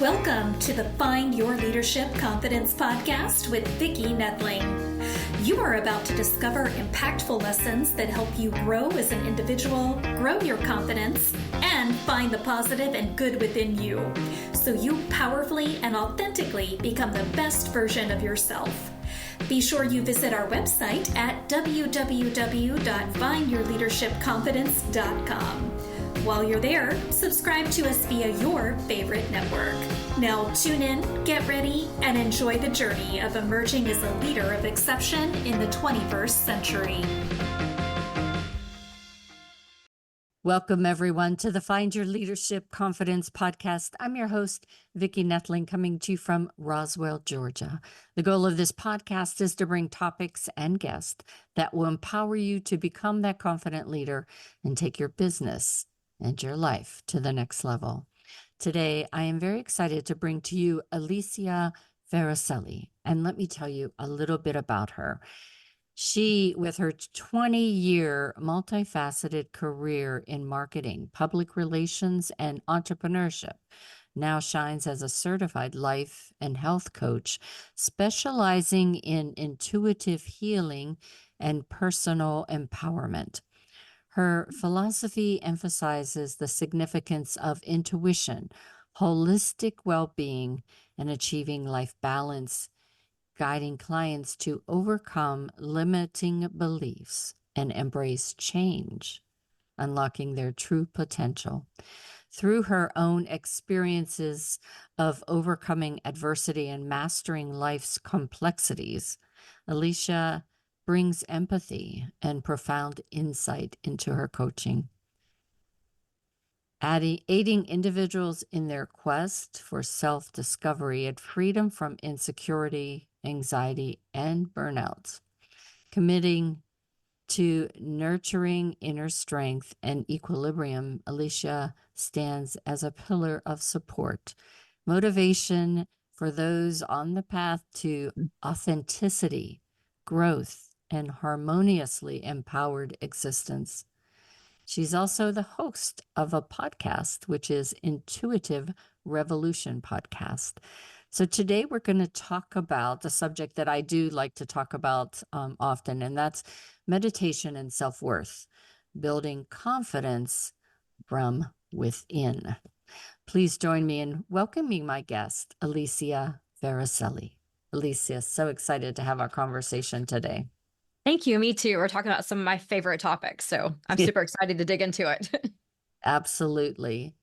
Welcome to the Find Your Leadership Confidence podcast with Vicki Noethling. You are about to discover impactful lessons that help you grow as an individual, grow your confidence, and find the positive and good within you, so you powerfully and authentically become the best version of yourself. Be sure you visit our website at www.findyourleadershipconfidence.com. While you're there, subscribe to us via your favorite network. Now tune in, get ready, and enjoy the journey of emerging as a leader of exception in the 21st century. Welcome, everyone, to the Find Your Leadership Confidence podcast. I'm your host, Vicki Noethling, coming to you from Roswell, Georgia. The goal of this podcast is to bring topics and guests that will empower you to become that confident leader and take your business and your life to the next level. Today, I am very excited to bring to you Alicia Farricielli, and let me tell you a little bit about her. She, with her 20-year multifaceted career in marketing, public relations, and entrepreneurship, now shines as a certified life and health coach, specializing in intuitive healing and personal empowerment. Her philosophy emphasizes the significance of intuition, holistic well-being, and achieving life balance, guiding clients to overcome limiting beliefs and embrace change, unlocking their true potential. Through her own experiences of overcoming adversity and mastering life's complexities, Alicia brings empathy and profound insight into her coaching, aiding individuals in their quest for self-discovery and freedom from insecurity, anxiety, and burnout. Committing to nurturing inner strength and equilibrium, Alicia stands as a pillar of support, motivation for those on the path to authenticity, growth, and harmoniously empowered existence. She's also the host of a podcast, which is Intuitive Revolution Podcast. So today we're going to talk about the subject that I do like to talk about often, and that's meditation and self-worth, building confidence from within. Please join me in welcoming my guest, Alicia Farricielli. Alicia, so excited to have our conversation today. Thank you. Me too. We're talking about some of my favorite topics, so I'm super excited to dig into it. Absolutely.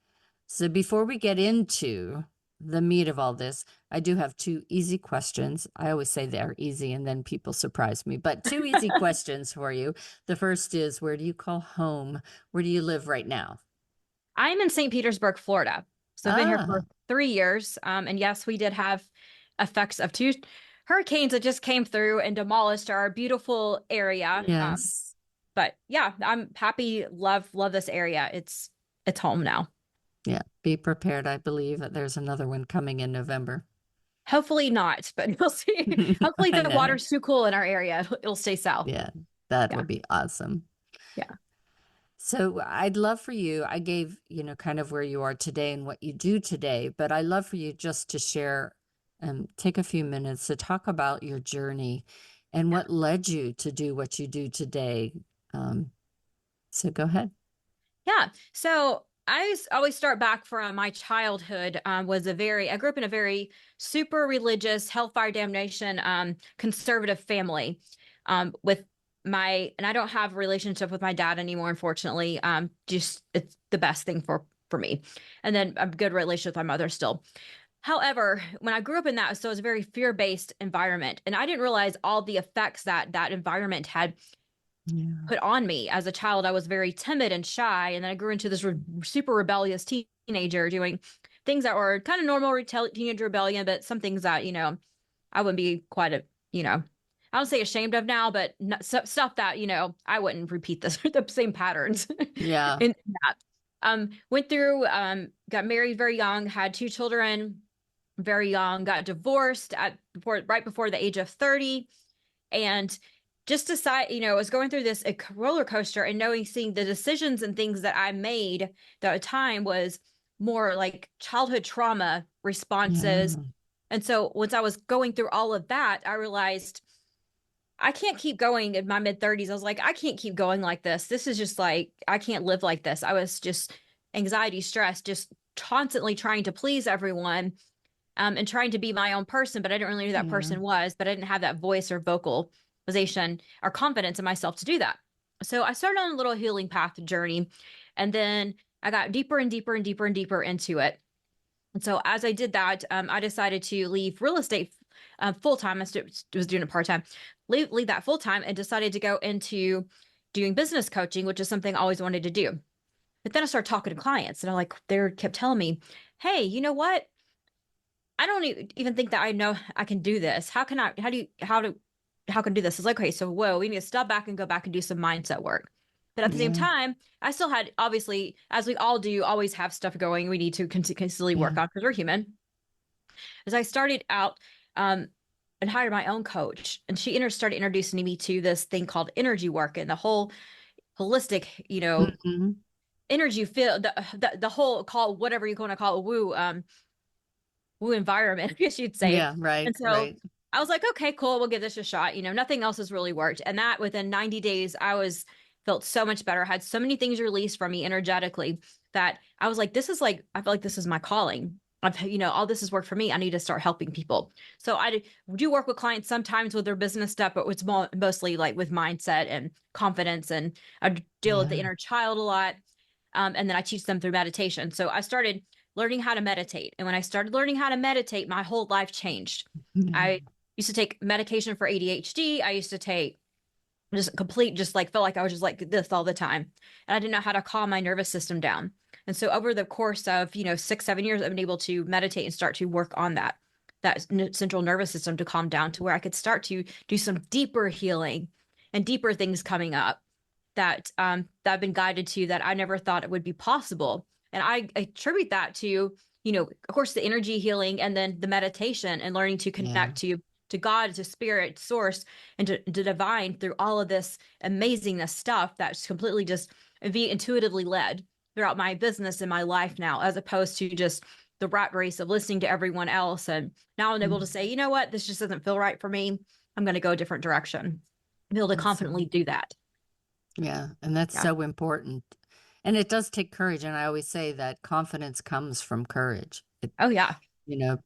So before we get into the meat of all this, I do have two easy questions. I always say they're easy and then people surprise me, but two easy questions for you. The first is, where do you call home? Where do you live right now? I'm in St. Petersburg, Florida. So I've been here for 3 years. And yes, we did have effects of 2 hurricanes that just came through and demolished our beautiful area. Yes. But yeah, I'm happy, love this area. It's home now. Yeah, be prepared. I believe that there's another one coming in November. Hopefully not, but we'll see. Hopefully the water's too cool in our area. It'll stay south. Yeah, that would be awesome. Yeah. So I'd love for you, I gave, kind of where you are today and what you do today, but I'd love for you just to share take a few minutes to talk about your journey and what led you to do what you do today. So go ahead. Yeah. So I always start back from my childhood. I grew up in a very super religious, hellfire damnation, conservative family. And I don't have a relationship with my dad anymore, unfortunately. Just it's the best thing for me. And then a good relationship with my mother still. However, when I grew up in that, so it was a very fear-based environment, and I didn't realize all the effects that environment had put on me. As a child, I was very timid and shy, and then I grew into this super rebellious teenager doing things that were kind of normal teenage rebellion, but some things that, I wouldn't be quite I don't say ashamed of now, but stuff that, I wouldn't repeat the same patterns. Yeah. in that. Went through, got married very young, had 2 children very young, got divorced right before the age of 30, and just decided, I was going through this roller coaster and seeing the decisions and things that I made at the time was more like childhood trauma responses. Yeah. And so once I was going through all of that, I realized I can't keep going in my mid 30s. I was like, I can't keep going like this. This is just like, I can't live like this. I was just anxiety, stress, just constantly trying to please everyone, and trying to be my own person, but I didn't really know who that Yeah. person was, but I didn't have that voice or vocalization or confidence in myself to do that. So I started on a little healing path journey, and then I got deeper and deeper and deeper and deeper into it. And so as I did that, I decided to leave real estate full time. I was doing it part time, leave that full time, and decided to go into doing business coaching, which is something I always wanted to do. But then I started talking to clients, and they kept telling me, "Hey, you know what? I don't even think that I know I can do this. How can I? How can I do this?" It's like, okay, so whoa, we need to step back and go back and do some mindset work. But at the same Yeah. time, I still had, obviously, as we all do, always have stuff going. We need to consistently work Yeah. on because we're human. As I started out, and hired my own coach, and she started introducing me to this thing called energy work and the whole holistic, Mhm. energy field, the whole, call whatever you want to call it, woo environment, I guess you'd say. Yeah. Right. And so Right. I was like, okay, cool, we'll give this a shot. Nothing else has really worked. And that within 90 days, felt so much better. I had so many things released from me energetically that I was like, I feel like this is my calling. All this has worked for me. I need to start helping people. So I do work with clients sometimes with their business stuff, but it's mostly like with mindset and confidence. And I deal with the Yeah. inner child a lot. And then I teach them through meditation. So I started learning how to meditate. And when I started learning how to meditate, my whole life changed. Yeah. I used to take medication for ADHD. I used to take just like felt like I was just like this all the time. And I didn't know how to calm my nervous system down. And so over the course of, 6, 7 years, I've been able to meditate and start to work on that central nervous system to calm down to where I could start to do some deeper healing and deeper things coming up that I've been guided to that I never thought it would be possible. And I attribute that to, of course, the energy healing and then the meditation and learning to Yeah. connect to God, to spirit, source, and to divine through all of this amazingness stuff that's completely just be intuitively led throughout my business and my life now, as opposed to just the rat race of listening to everyone else. And now I'm able to say, you know what, this just doesn't feel right for me. I'm going to go a different direction. Be able to confidently do that. Yeah. And that's Yeah. so important. And it does take courage. And I always say that confidence comes from courage. Oh, yeah. You know,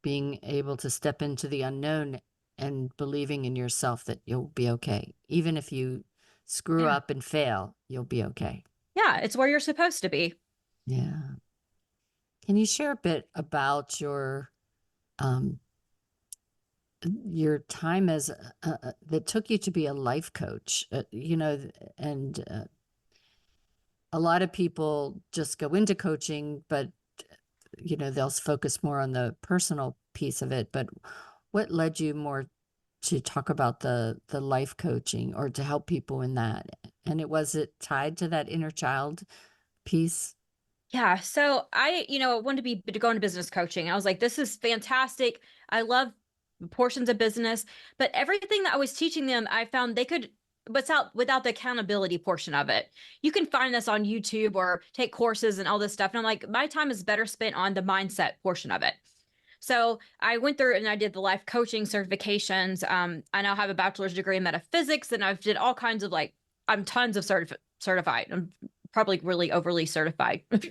being able to step into the unknown and believing in yourself that you'll be okay. Even if you screw Yeah. up and fail, you'll be okay. Yeah. It's where you're supposed to be. Yeah. Can you share a bit about um your time as that took you to be a life coach? And a lot of people just go into coaching, but they'll focus more on the personal piece of it. But what led you more to talk about the life coaching or to help people in that? And was it tied to that inner child piece? Yeah. So I, wanted to go into business coaching. I was like, this is fantastic. I love portions of business, but everything that I was teaching them, I found they could, without the accountability portion of it. You can find this on YouTube or take courses and all this stuff. And I'm like, my time is better spent on the mindset portion of it. So I went through and I did the life coaching certifications. I now have a bachelor's degree in metaphysics, and I've did all kinds of I'm tons of certified. I'm probably really overly certified. But,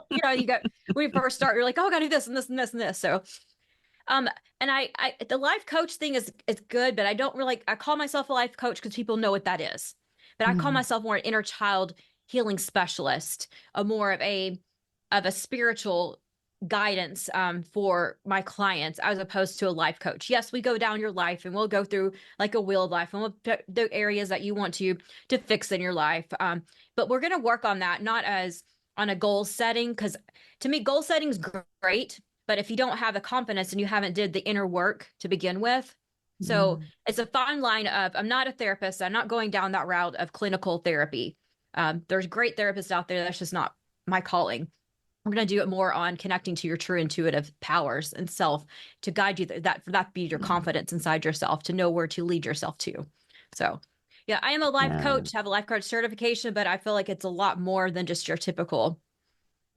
you got, when you first start, you're like, oh, I gotta do this and this and this and this. So, and I the life coach thing is good, but I don't really, I call myself a life coach because people know what that is. But I call myself more an inner child healing specialist, more of a spiritual guidance for my clients, as opposed to a life coach. Yes, we go down your life and we'll go through like a wheel of life, and we'll put the areas that you want to fix in your life. But we're going to work on that, not as on a goal setting, because to me, goal setting is great, but if you don't have the confidence and you haven't did the inner work to begin with. So it's a fine line of, I'm not a therapist. I'm not going down that route of clinical therapy. There's great therapists out there. That's just not my calling. We're going to do it more on connecting to your true intuitive powers and self to guide you that be your confidence inside yourself, to know where to lead yourself to. So yeah, I am a life coach, have a life coach certification, but I feel like it's a lot more than just your typical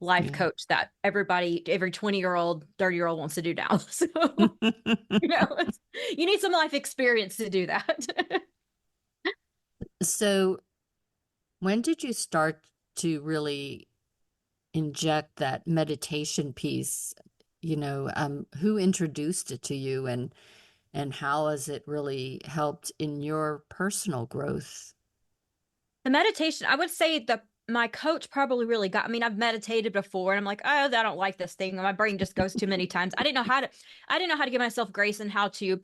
life coach that every 20-year-old, 30-year-old wants to do now. So, you need some life experience to do that. So when did you start to really inject that meditation piece? Who introduced it to you, and how has it really helped in your personal growth? The meditation, I would say my coach probably really got, I mean, I've meditated before and I'm like, oh, I don't like this thing. My brain just goes too many times. I didn't know how to give myself grace and how to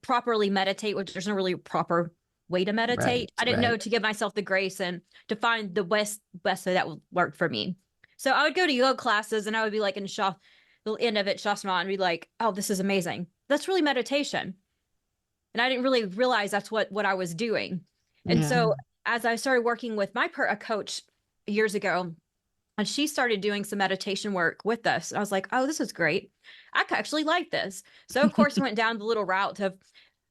properly meditate, which there's no really proper way to meditate. I didn't know to give myself the grace and to find the best way that would work for me. So I would go to yoga classes and I would be like the end of it, Shasana, and be like, oh, this is amazing. That's really meditation. And I didn't really realize that's what I was doing. And so as I started working with a coach years ago, and she started doing some meditation work with us, I was like, oh, this is great. I actually like this. So of course, I went down the little route of,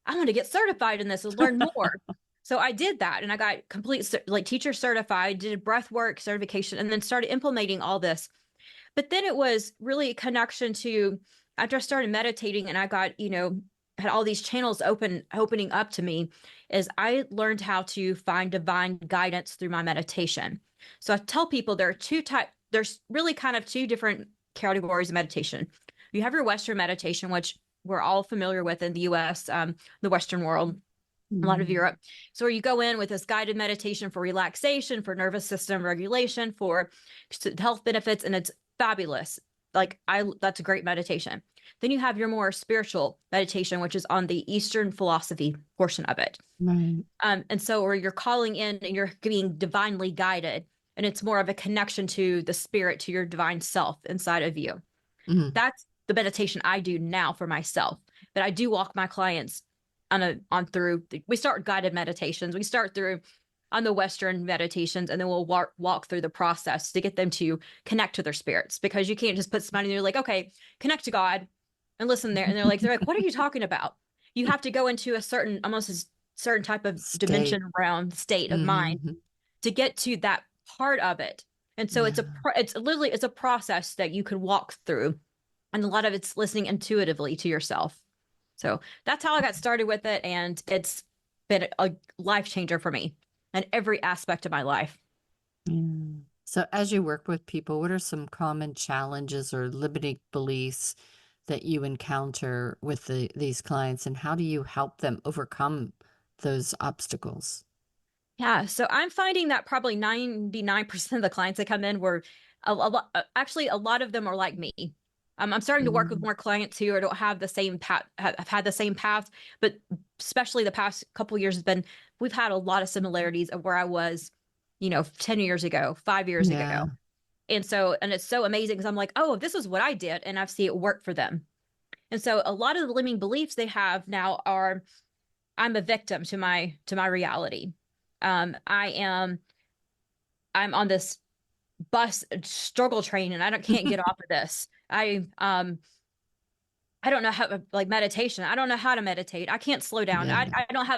I want to get certified in this and learn more. So I did that, and I got complete teacher certified, did breath work certification, and then started implementing all this. But then it was really a connection to, after I started meditating and I got, had all these channels opening up to me, is I learned how to find divine guidance through my meditation. So I tell people there's really kind of two different categories of meditation. You have your Western meditation, which we're all familiar with in the US, the Western world, a lot of Europe. So where you go in with this guided meditation for relaxation, for nervous system regulation, for health benefits, and it's fabulous. That's a great meditation. Then you have your more spiritual meditation, which is on the Eastern philosophy portion of it. Right. And so where you're calling in and you're being divinely guided, and it's more of a connection to the spirit, to your divine self inside of you. Mm-hmm. That's the meditation I do now for myself. But I do walk my clients we start guided meditations. We start through on the Western meditations, and then we'll walk through the process to get them to connect to their spirits, because you can't just put somebody in there like, okay, connect to God and listen there. And they're like, what are you talking about? You have to go into almost a certain type of dimension around state of mind to get to that part of it. And so it's a process that you can walk through. And a lot of it's listening intuitively to yourself. So that's how I got started with it. And it's been a life changer for me in every aspect of my life. So as you work with people, what are some common challenges or limiting beliefs that you encounter with these clients, and how do you help them overcome those obstacles? Yeah, so I'm finding that probably 99% of the clients that come in were actually a lot of them are like me. I'm starting to work with more clients who don't have the same path, have had the same path, but especially the past couple of years we've had a lot of similarities of where I was, 10 years ago, 5 years ago. And it's so amazing because I'm like, oh, this is what I did, and I've seen it work for them. And so a lot of the limiting beliefs they have now are, I'm a victim to my reality. I'm on this bus struggle train and can't get off of this. I don't know how, like meditation. I don't know how to meditate. I can't slow down. Yeah.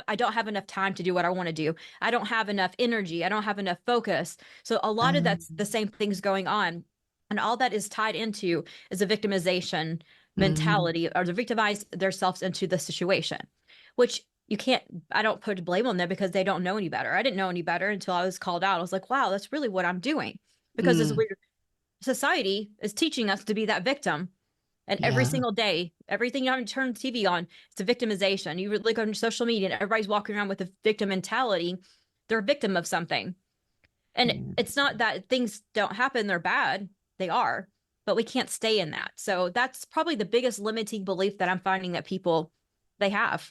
I don't have enough time to do what I want to do. I don't have enough energy. I don't have enough focus. So a lot of that's the same things going on. And all that is tied into is a victimization mentality, or to victimize themselves into the situation, which I don't put blame on them because they don't know any better. I didn't know any better until I was called out. I was like, wow, that's really what I'm doing, because this weird society is teaching us to be that victim. And every single day, everything you turn the TV on, it's a victimization. You look on social media and everybody's walking around with a victim mentality. They're a victim of something. And it's not that things don't happen, they're bad. They are, but we can't stay in that. So that's probably the biggest limiting belief that I'm finding that people, they have.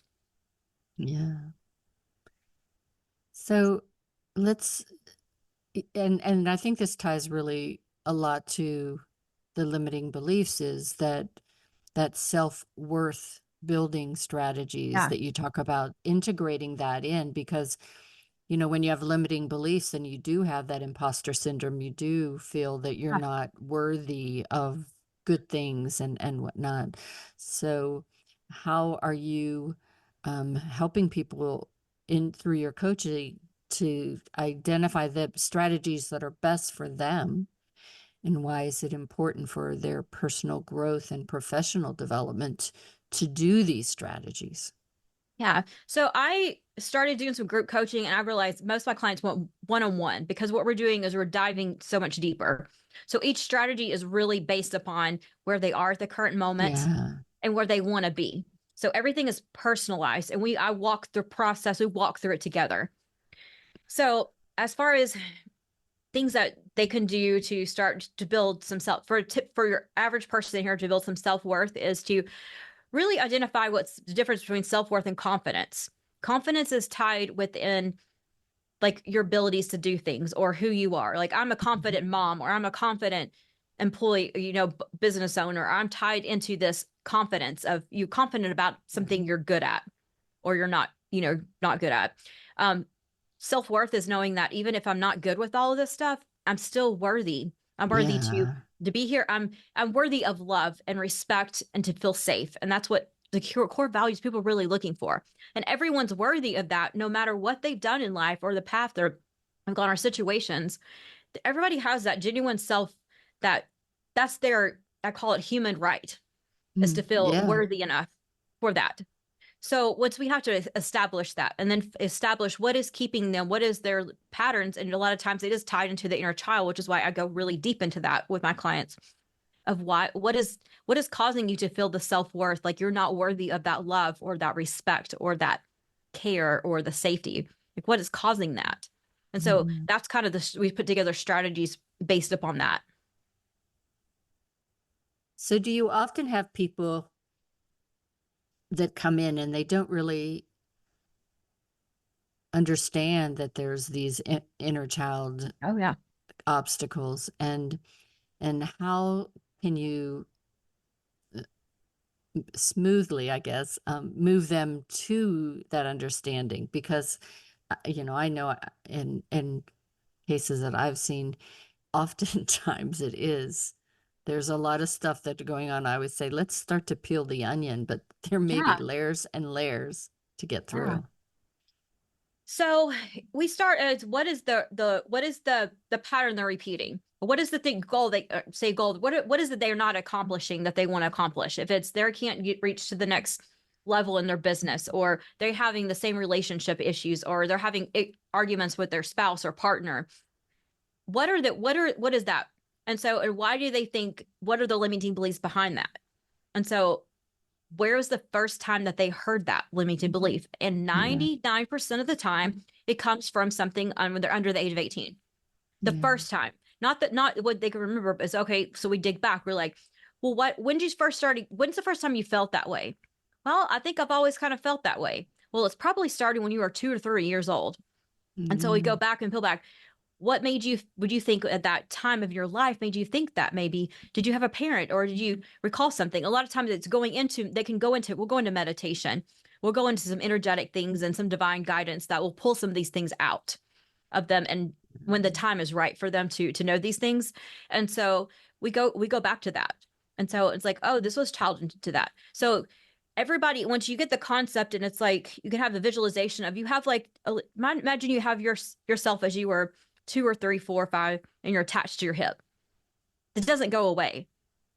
Yeah. So and I think this ties really a lot to the limiting beliefs, is that self-worth building strategies that you talk about, integrating that in, because when you have limiting beliefs and you do have that imposter syndrome, you do feel that you're not worthy of good things and whatnot. So how are you helping people through your coaching to identify the strategies that are best for them, And why is it important for their personal growth and professional development to do these strategies? Yeah. So I started doing some group coaching, and I realized most of my clients want one-on-one, because what we're doing is we're diving so much deeper. So each strategy is really based upon where they are at the current moment Yeah. and where they want to be. So everything is personalized, and I walk the process, we walk through it together. So as far as things that they can do to start to build some for a tip for your average person here to build some self-worth is to really identify what's the difference between self-worth and confidence. Confidence is tied within like your abilities to do things or who you are. Like, I'm a confident mom, or I'm a confident employee, business owner. I'm tied into this confidence of you confident about something you're good at or you're not good at. Self-worth is knowing that even if I'm not good with all of this stuff, I'm still worthy. I'm worthy Yeah. to be here. I'm worthy of love and respect and to feel safe. And that's what the core values people are really looking for. And everyone's worthy of that, no matter what they've done in life or the path they've gone or situations. Everybody has that genuine self that's their, I call it human right, is to feel Yeah. worthy enough for that. So once we have to establish that, and then establish what is keeping them, what is their patterns. And a lot of times it is tied into the inner child, which is why I go really deep into that with my clients of what is causing you to feel the self-worth, like you're not worthy of that love or that respect or that care or the safety. Like, what is causing that? And so Mhm. that's kind of we put together strategies based upon that. So do you often have people that come in and they don't really understand that there's these inner child Oh yeah. obstacles, and how can you smoothly, I guess, move them to that understanding? Because I know in cases that I've seen, oftentimes there's a lot of stuff that's going on. I would say, let's start to peel the onion, but there may be Yeah. layers and layers to get Yeah. through. So we start as what is the pattern they're repeating? What is the thing goal they say goal? What is it they're not accomplishing that they want to accomplish? If it's they can't reach to the next level in their business, or they're having the same relationship issues, or they're having arguments with their spouse or partner. What is that? And so, and why do they think? What are the limiting beliefs behind that? And so, where was the first time that they heard that limiting belief? And Yeah. 99% of the time, it comes from something when they're under the age of 18. The Yeah. first time, not what they can remember, but it's okay. So we dig back. We're like, well, when did you first started? When's the first time you felt that way? Well, I think I've always kind of felt that way. Well, it's probably starting when you were 2 or 3 years old. And so we Yeah. go back and peel back. What would you think at that time of your life made you think that? Maybe did you have a parent, or did you recall something? A lot of times we'll go into meditation. We'll go into some energetic things and some divine guidance that will pull some of these things out of them. And when the time is right for them to know these things. And so we go back to that. And so it's like, oh, this was childhood to that. So everybody, once you get the concept, and it's like you can have the visualization of, you have like imagine you have yourself as you were 2 or 3, 4, 5, and you're attached to your hip. It doesn't go away.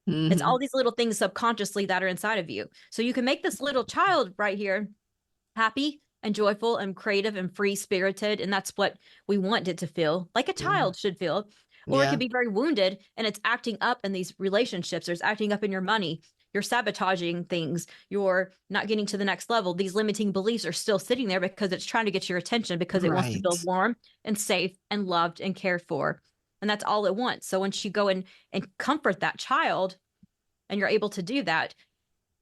It's Mm-hmm. all these little things subconsciously that are inside of you. So you can make this little child right here happy and joyful and creative and free spirited. And that's what we want it to feel like a Yeah. child should feel. Or it Yeah. could be very wounded, and it's acting up in these relationships, or it's acting up in your money. You're sabotaging things. You're not getting to the next level. These limiting beliefs are still sitting there because it's trying to get your attention, because it wants to feel Right. warm and safe and loved and cared for. And that's all it wants. So once you go in and comfort that child, and you're able to do that,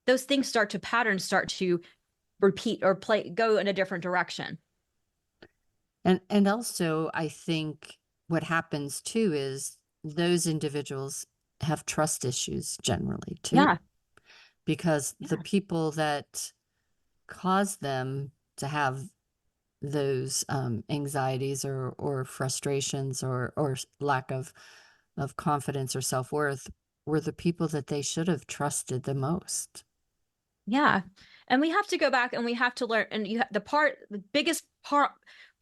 those things start to repeat or go in a different direction. And also, I think what happens too is those individuals have trust issues generally too, Yeah. because the Yeah. people that cause them to have those anxieties or frustrations or lack of confidence or self-worth were the people that they should have trusted the most. Yeah. And we have to go back and we have to learn. And the biggest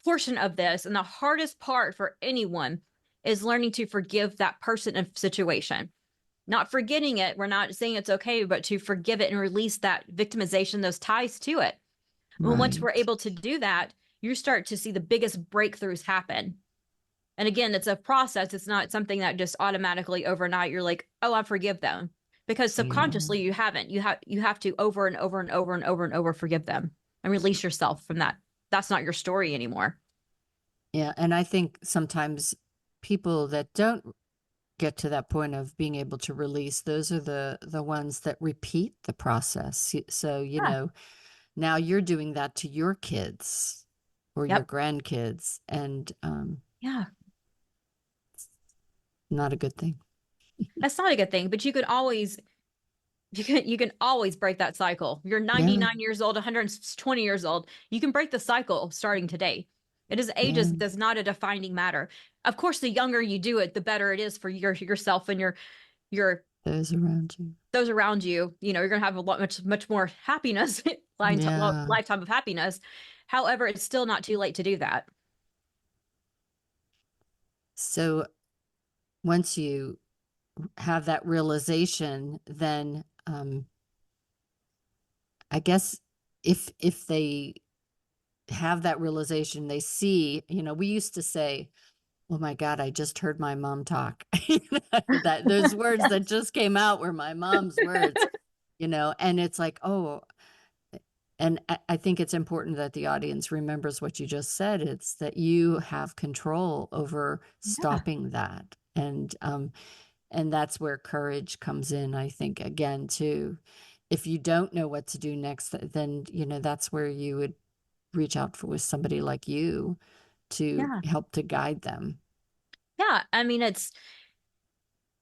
portion of this, and the hardest part for anyone, is learning to forgive that person and situation. Not forgetting it. We're not saying it's okay, but to forgive it and release that victimization, those ties to it. And once we're Right. able to do that, you start to see the biggest breakthroughs happen. And again, it's a process. It's not something that just automatically overnight you're like, oh, I forgive them. Because Yeah. subconsciously you haven't. You have to over and over and over and over and over forgive them and release yourself from that. That's not your story anymore. Yeah. And I think sometimes people that don't get to that point of being able to release, those are the ones that repeat the process. So, Yeah. now you're doing that to your kids or your Yep. grandkids, and Yeah. not a good thing. That's not a good thing, but you can always break that cycle. You're Yeah. 99 years old, 120 years old. You can break the cycle starting today. It is Yeah. does not a defining matter. Of course, the younger you do it, the better it is for yourself and your Those around you. those around you. You're going to have a lot much more happiness, Yeah. lifetime of happiness. However, it's still not too late to do that. So once you have that realization, then I guess if they have that realization, they see, we used to say, oh my God, I just heard my mom talk. That those words that just came out were my mom's words, and it's like, oh, and I think it's important that the audience remembers what you just said. It's that you have control over Yeah. stopping that. And that's where courage comes in, I think, again, too. If you don't know what to do next, then, that's where you would reach out with somebody like you to Yeah. help to guide them. Yeah. I mean,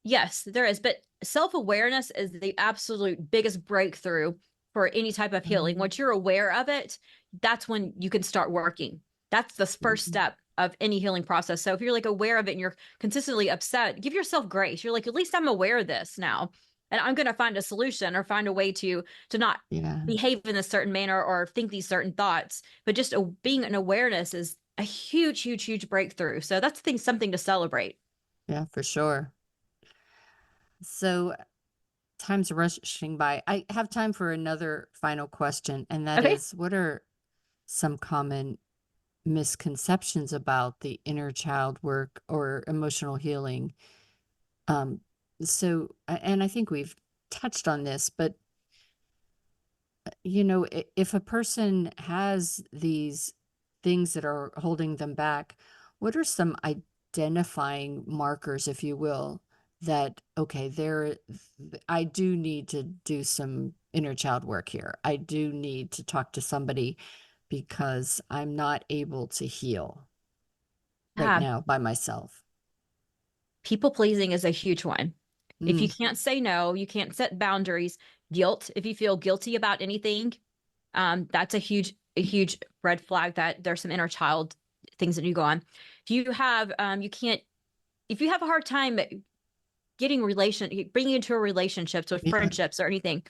yes, there is, but self-awareness is the absolute biggest breakthrough for any type of healing. Mhm. Once you're aware of it, that's when you can start working. That's the first Mhm. step of any healing process. So if you're like aware of it and you're consistently upset, give yourself grace. You're like, at least I'm aware of this now, and I'm going to find a solution or find a way to not Yeah. behave in a certain manner or think these certain thoughts. But just being an awareness is a huge, huge, huge breakthrough. So that's something to celebrate. Yeah, for sure. So time's rushing by. I have time for another final question, and that Okay. is, what are some common misconceptions about the inner child work or emotional healing? Um, and I think we've touched on this, but if a person has these things that are holding them back, what are some identifying markers, if you will, that, okay, I do need to do some inner child work here. I do need to talk to somebody because I'm not able to heal right Yeah. now by myself. People pleasing is a huge one. If you Mm, can't say no, you can't set boundaries. Guilt, if you feel guilty about anything, that's a huge red flag that there's some inner child things that you go on. If you have, you can't, if you have a hard time bringing into a relationships with yeah. friendships or anything,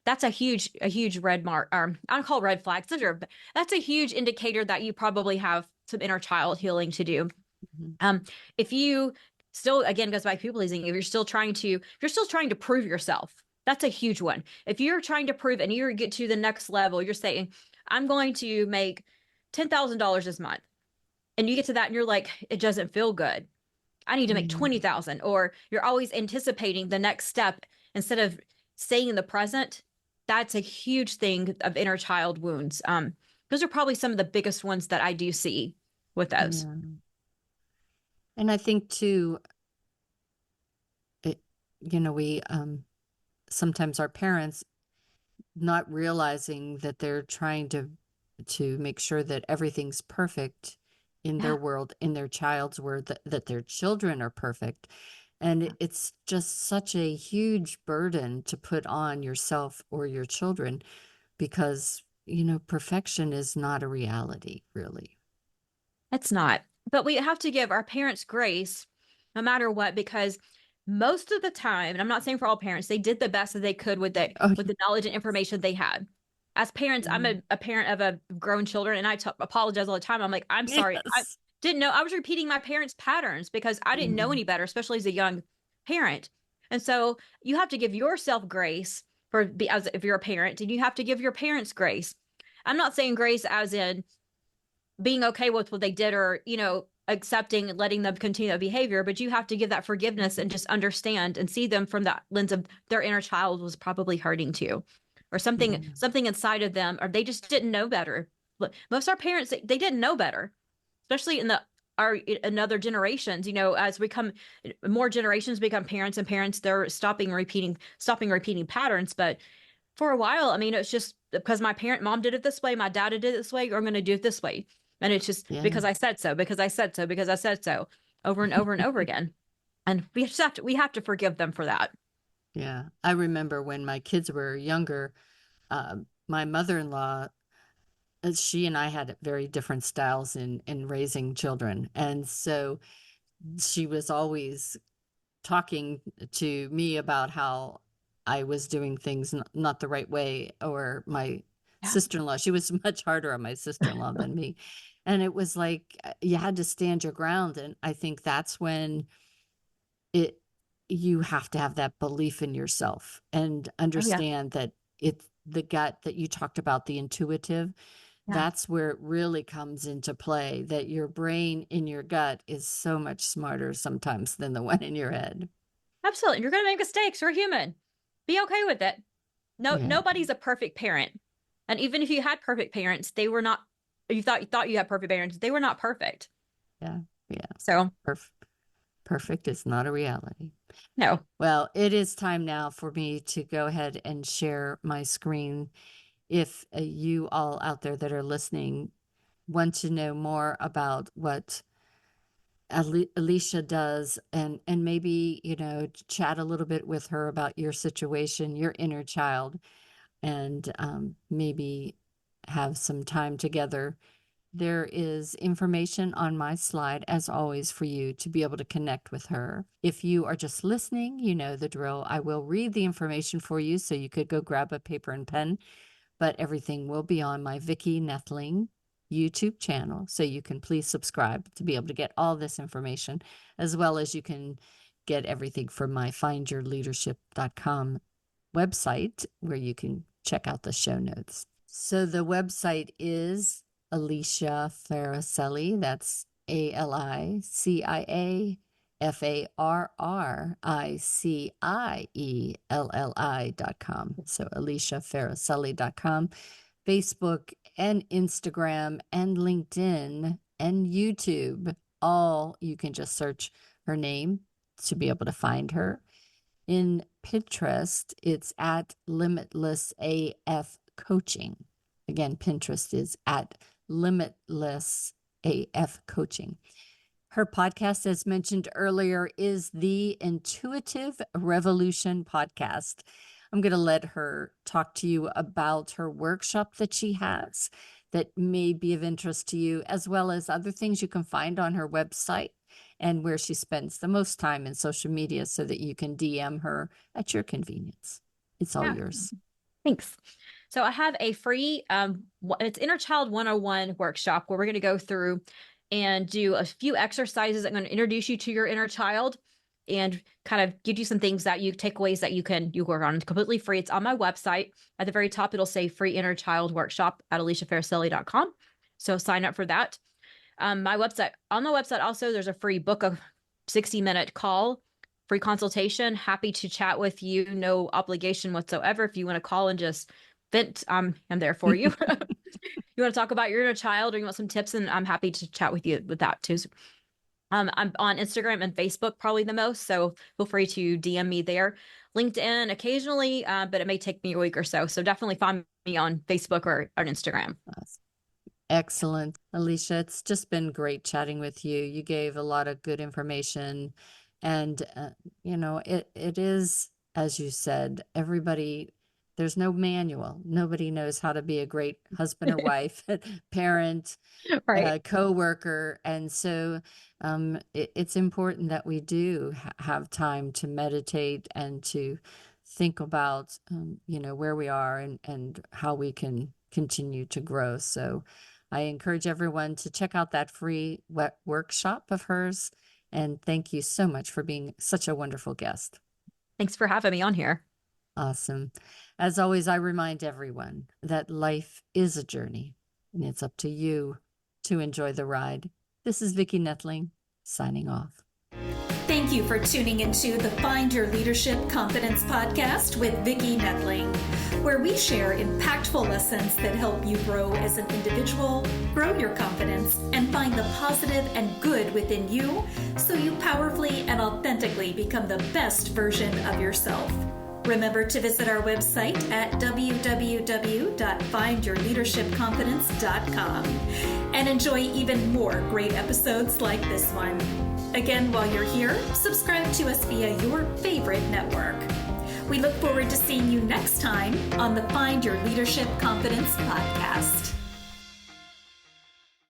that's a huge red mark. I don't call red flags. That's a huge indicator that you probably have some inner child healing to do. Mhm. Um, if you still, again, goes back to people pleasing, if you're still trying to prove yourself, that's a huge one. If you're trying to prove and you get to the next level, you're saying, I'm going to make $10,000 this month. And you get to that and you're like, it doesn't feel good. I need to make Yeah. 20,000. Or you're always anticipating the next step instead of staying in the present. That's a huge thing of inner child wounds. Those are probably some of the biggest ones that I do see with those. Yeah. And I think too, it, we sometimes our parents not realizing that they're trying to make sure that everything's perfect in their Yeah. world, in their child's world, that their children are perfect. And it's just such a huge burden to put on yourself or your children because, perfection is not a reality, really. It's not. But we have to give our parents grace no matter what, because most of the time, and I'm not saying for all parents, they did the best that they could with Oh, the knowledge and information they had. As parents, I'm yeah. a parent of a grown children, and I apologize all the time. I'm like, I'm sorry. Yes. didn't know. I was repeating my parents' patterns because I didn't know any better, especially as a young parent. And so you have to give yourself grace as if you're a parent, and you have to give your parents grace. I'm not saying grace as in being okay with what they did, or, accepting and letting them continue that behavior, but you have to give that forgiveness and just understand and see them from that lens of their inner child was probably hurting too, or something inside of them, or they just didn't know better. Most of our parents, they didn't know better, especially in other generations. As we come, more generations become parents, and parents, they're stopping repeating patterns. But for a while, I mean, it's just because my mom did it this way, my dad did it this way, or I'm going to do it this way. And it's just because I said so, because I said so, because I said so, over and over and over again. And we have to forgive them for that. Yeah. I remember when my kids were younger, my mother-in-law, she and I had very different styles in raising children. And so she was always talking to me about how I was doing things not the right way, or my sister-in-law. She was much harder on my sister-in-law than me. And it was like you had to stand your ground. And I think that's when you have to have that belief in yourself and understand that it's the gut that you talked about, the intuitive. That's where it really comes into play, that your brain in your gut is so much smarter sometimes than the one in your head. Absolutely. You're going to make mistakes. You're human. Be okay with it. Nobody's a perfect parent. And even if you had perfect parents, they were not, you thought you had perfect parents, they were not perfect. Yeah. So perfect is not a reality. No. Well, it is time now for me to go ahead and share my screen. If you all out there that are listening want to know more about what Alicia does, and maybe, chat a little bit with her about your situation, your inner child, and maybe have some time together, there is information on my slide, as always, for you to be able to connect with her. If you are just listening, you know the drill. I will read the information for you, so you could go grab a paper and pen, but everything will be on my Vicki Noethling YouTube channel. So you can please subscribe to be able to get all this information, as well as you can get everything from my findyourleadership.com website, where you can check out the show notes. So the website is Alicia Farricielli. That's ALICIA FARRICIELLI.com. So AliciaFarricielli.com. Facebook and Instagram and LinkedIn and YouTube, all you can just search her name to be able to find her. In Pinterest, it's at Limitless AF Coaching. Again, Pinterest is at Limitless AF Coaching. Her podcast, as mentioned earlier, is the Intuitive Revolution podcast. I'm going to let her talk to you about her workshop that she has that may be of interest to you, as well as other things you can find on her website and where she spends the most time in social media, so that you can DM her at your convenience. It's all yours. Thanks. So I have a free, it's Inner Child 101 workshop, where we're going to go through and do a few exercises. I'm going to introduce you to your inner child and kind of give you some things that takeaways that you work on. It's completely free. It's on my website. At the very top, it'll say free inner child workshop at aliciafarricielli.com. So sign up for that. On the website also, there's a free book of 60-minute call, free consultation. Happy to chat with you. No obligation whatsoever. If you want to call and just vent, I'm there for you. You want to talk about your inner child, or you want some tips, and I'm happy to chat with you with that too. I'm on Instagram and Facebook probably the most, so feel free to DM me there. LinkedIn occasionally, but it may take me a week or so. So definitely find me on Facebook or on Instagram. Excellent. Alicia, it's just been great chatting with you. You gave a lot of good information, and it is, as you said, there's no manual. Nobody knows how to be a great husband or wife, parent, Right. co-worker. And so it's important that we do have time to meditate and to think about, where we are and how we can continue to grow. So I encourage everyone to check out that free workshop of hers. And thank you so much for being such a wonderful guest. Thanks for having me on here. Awesome. As always, I remind everyone that life is a journey, and it's up to you to enjoy the ride. This is Vicki Noethling, signing off. Thank you for tuning into the Find Your Leadership Confidence podcast with Vicki Noethling, where we share impactful lessons that help you grow as an individual, grow your confidence, and find the positive and good within you so you powerfully and authentically become the best version of yourself. Remember to visit our website at www.findyourleadershipconfidence.com and enjoy even more great episodes like this one. Again, while you're here, subscribe to us via your favorite network. We look forward to seeing you next time on the Find Your Leadership Confidence podcast.